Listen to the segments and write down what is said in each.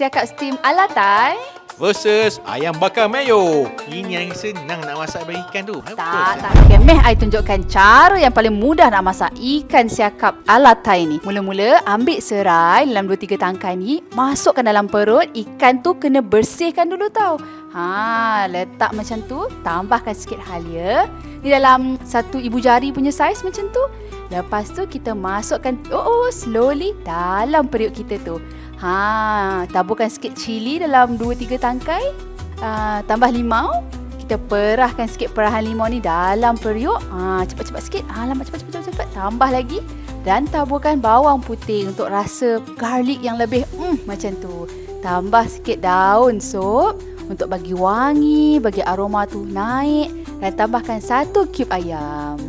siakap steam ala Thai. Versus ayam bakar mayo. Ini yang senang nak masak daripada ikan tu. Tak. Okay, I tunjukkan cara yang paling mudah nak masak ikan siakap ala Thai ni. Mula-mula ambil serai dalam 2-3 tangkai ni, masukkan dalam perut. Ikan tu kena bersihkan dulu tau. Letak macam tu, tambahkan sikit halia. Ni dalam 1 ibu jari punya saiz macam tu. Lepas tu kita masukkan slowly dalam periuk kita tu. Taburkan sikit cili dalam 2-3 tangkai. Tambah limau. Kita perahkan sikit perahan limau ni dalam periuk. Cepat-cepat sikit. Alamak, cepat. Tambah lagi. Dan taburkan bawang putih untuk rasa garlic yang lebih macam tu. Tambah sikit daun sop untuk bagi wangi, bagi aroma tu naik. Dan tambahkan 1 cube ayam.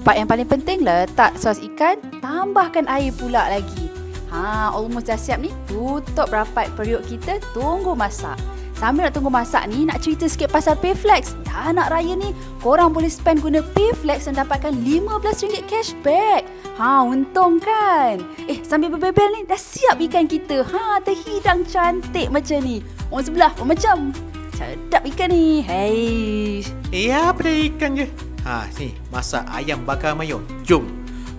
Part yang paling penting, letak sos ikan. Tambahkan air pula lagi. Almost dah siap ni. Tutup rapat periuk kita. Tunggu masak. Sambil nak tunggu masak ni, nak cerita sikit pasal Payflex. Dah nak raya ni, korang boleh spend guna Payflex dan dapatkan RM15 cashback. Untung kan? Sambil berbebel ni, dah siap ikan kita. Terhidang cantik macam ni. Orang sebelah pun macam sedap ikan ni. Apa dah ikan je? Ni, masak ayam bakar mayo. Jom.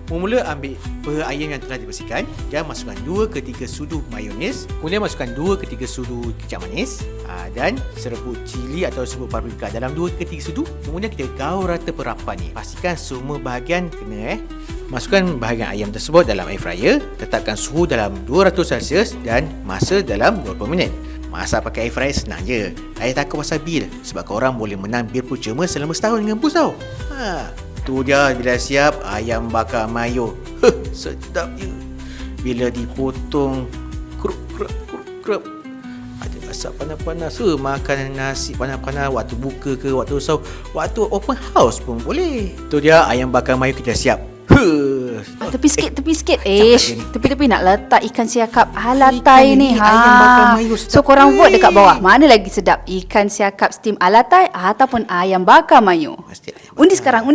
Mula ambil ayam yang telah dibersihkan dan masukkan 2 ke 3 sudu mayonis. Kemudian masukkan 2 ke 3 sudu kicap manis dan serbuk cili atau serbuk paprika dalam 2 ke 3 sudu. Kemudian kita gaul rata perapan ni. Pastikan semua bahagian kena Masukkan bahagian ayam tersebut dalam air fryer. Tetapkan suhu dalam 200°C dan masa dalam 20 minit. Masak pakai air fryer senang je. Saya takut pasal bil sebab korang boleh menang bil percuma selama setahun dengan bus tau. Tu dia bila siap ayam bakar mayo. Sedap je. Bila dipotong krup. Ada rasa panas-panas. Makan nasi panas-panas waktu buka ke, waktu sahur, waktu open house pun boleh. Tu dia ayam bakar mayo kita siap. Tepi sikit. Tepi nak letak ikan siakap ala Thai ni. Ayam bakar mayo sedap. So korang vote dekat bawah. Mana lagi sedap? Ikan siakap steam ala Thai ataupun ayam bakar mayo? Undi sekarang.